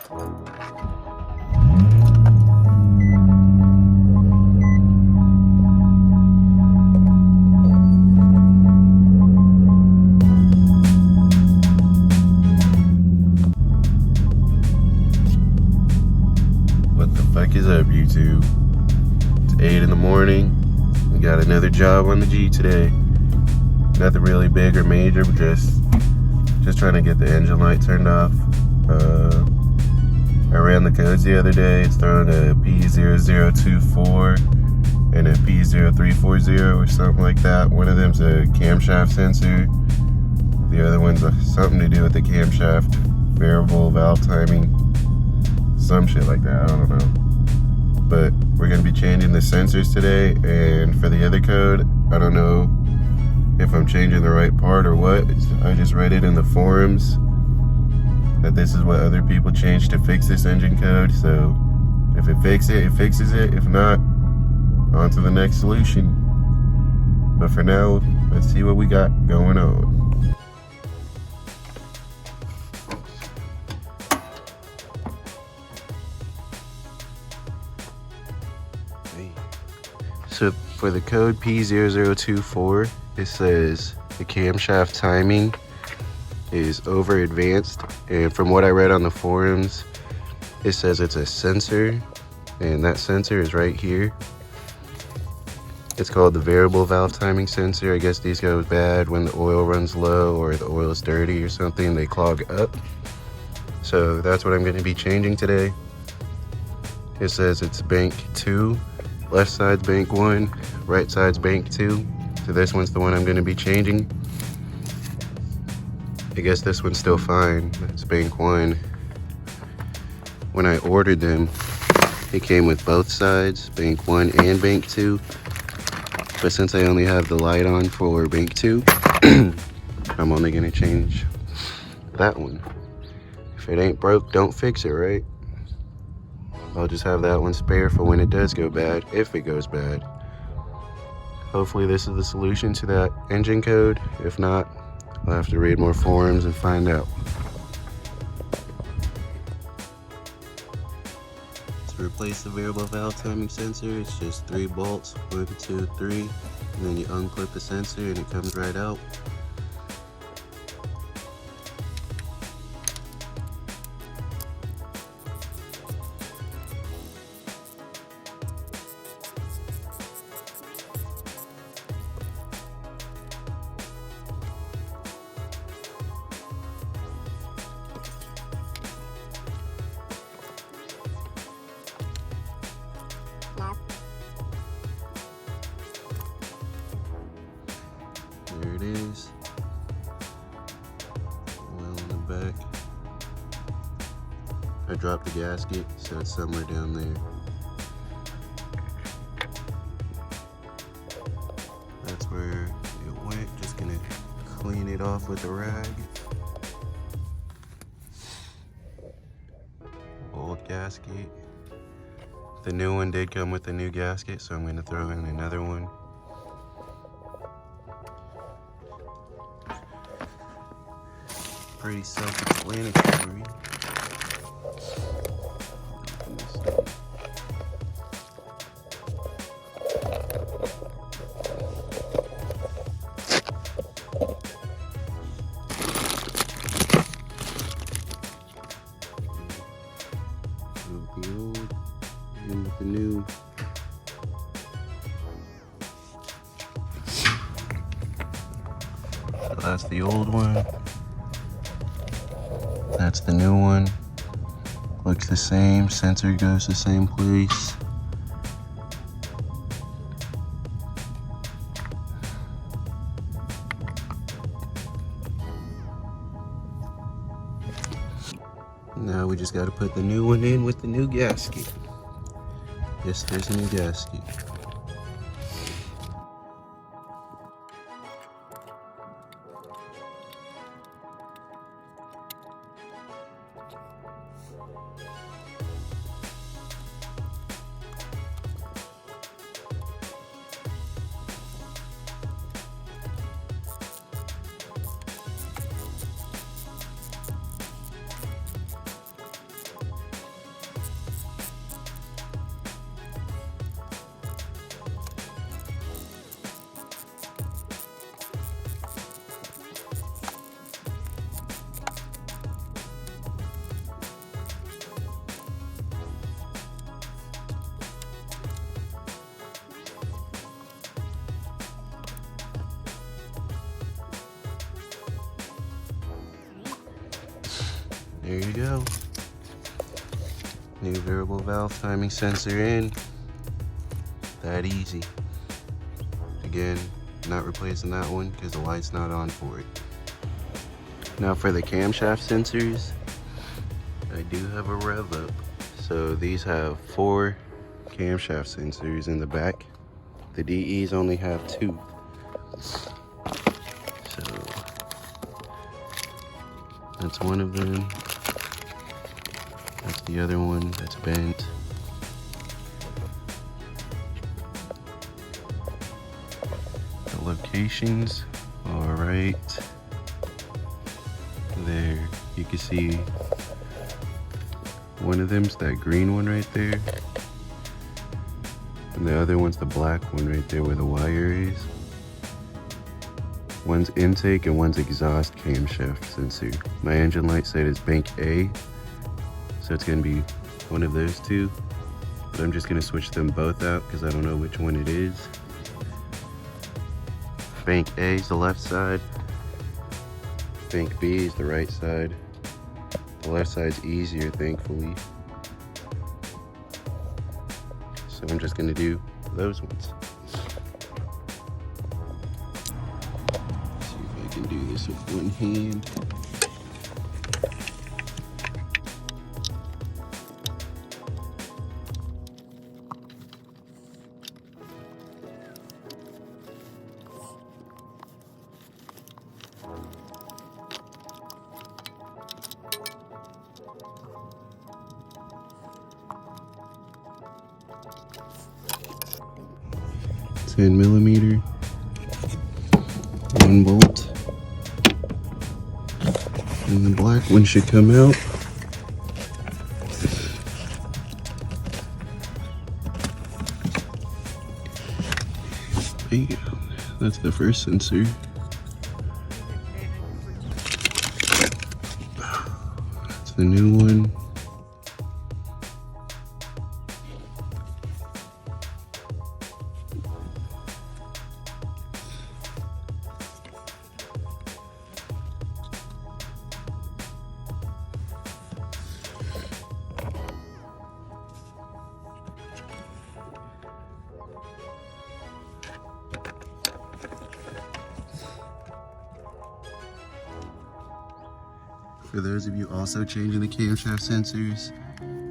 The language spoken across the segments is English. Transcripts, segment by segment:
What the fuck is up, YouTube? It's 8 in the morning. We got another job on the G today. Nothing really big or major, but just trying to get the engine light turned off. I ran the codes the other day. It's throwing a P0024 and a P0340 or something like that. One of them's a camshaft sensor. The other one's something to do with the camshaft variable valve timing. Some shit like that, I don't know. But we're gonna be changing the sensors today, and for the other code, I don't know if I'm changing the right part or what. I just read it in the forums that this is what other people changed to fix this engine code, so if it fixes it. If not, on to the next solution. But for now, let's see what we got going on. So for the code P0024, it says the camshaft timing is over advanced, and from what I read on the forums, it says it's a sensor, and that sensor is right here. It's called the variable valve timing sensor. I guess these go bad when the oil runs low or the oil is dirty or something, they clog up. So that's what I'm going to be changing today. It says it's bank 2. Left side's bank 1, right side's bank 2. So this one's the one I'm going to be changing. I guess this one's still fine. It's bank 1. When I ordered them, it came with both sides, bank 1 and bank 2. But since I only have the light on for bank 2, I'm only going to change that one. If it ain't broke, don't fix it, right? I'll just have that one spare for when it does go bad, if it goes bad. Hopefully this is the solution to that engine code. If not, I'll have to read more forums and find out. To replace the variable valve timing sensor, it's just 3 bolts, 1, 2, 3, and then you unclip the sensor and it comes right out. There it is. Oil in the back. I dropped the gasket, so it's somewhere down there. That's where it went. Just gonna clean it off with a rag. Old gasket. The new one did come with a new gasket, so I'm gonna throw in another one. Pretty self-explanatory. The old and with the new. So that's the old one. That's the new one. Looks the same. Sensor goes the same place. Now we just got to put the new one in with the new gasket. Yes, there's a new gasket. There you go. New variable valve timing sensor in. That easy. Again, not replacing that one because the light's not on for it. Now for the camshaft sensors, I do have a rev up. So these have 4 camshaft sensors in the back. The DEs only have 2. So that's one of them. That's the other one that's bent. The locations are right there. You can see one of them's that green one right there. And the other one's the black one right there where the wire is. One's intake and one's exhaust camshaft sensor. My engine light said it's bank A, so it's gonna be one of those 2. But I'm just gonna switch them both out because I don't know which one it is. Bank A is the left side. Bank B is the right side. The left side's easier, thankfully. So I'm just gonna do those ones. See if I can do this with one hand. $10mm, 1 bolt, and the black one should come out. There you go. That's the first sensor. That's the new one. For those of you also changing the camshaft sensors,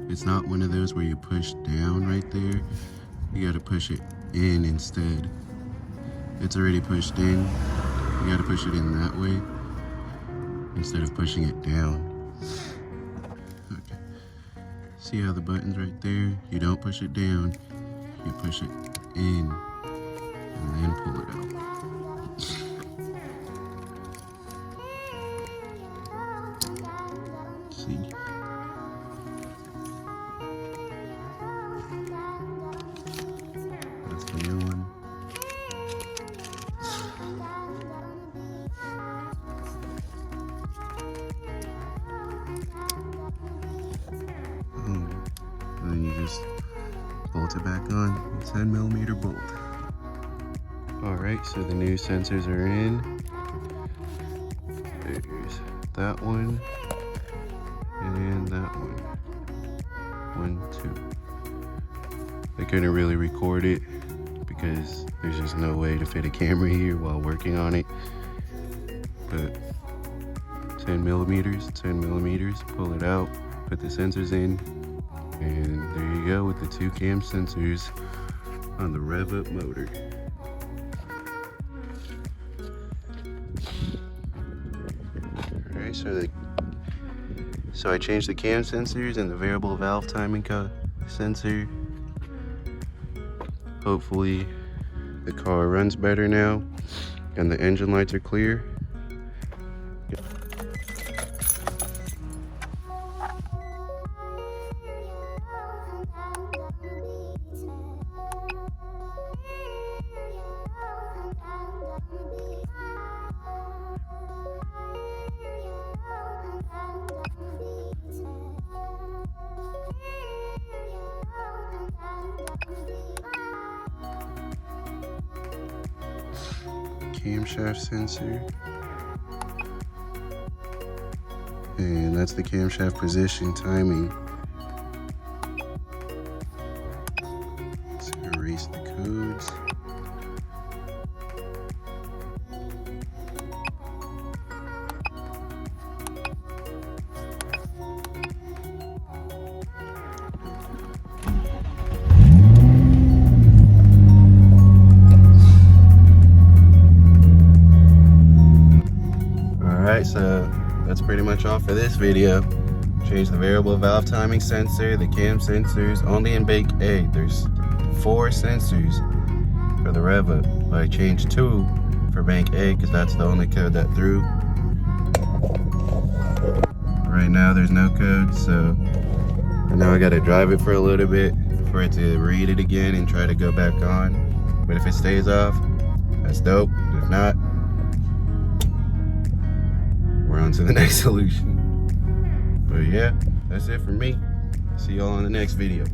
it's not one of those where you push down right there. You gotta push it in instead. It's already pushed in. You gotta push it in that way instead of pushing it down. Okay. See how the button's right there? You don't push it down, you push it in and then pull it out. See? That's the new one. And then you just bolt it back on. 10mm bolt. Alright, so the new sensors are in. There's that one. And that one. 1, 2. I couldn't really record it because there's just no way to fit a camera here while working on it. But 10mm, pull it out, put the sensors in, and there you go with the 2 cam sensors on the rev up motor. Alright, so I changed the cam sensors and the variable valve timing sensor. Hopefully the car runs better now and the engine lights are clear. Camshaft sensor. And that's the camshaft position timing. Let's erase the codes. Alright, so that's pretty much all for this video. Change the variable valve timing sensor, the cam sensors, only in bank A. There's 4 sensors for the rev up, but I changed 2 for bank A because that's the only code that threw. Right now there's no code, so now I gotta drive it for a little bit for it to read it again and try to go back on. But if it stays off, that's dope. If not, we're on to the next solution. But yeah, that's it for me. See y'all on the next video.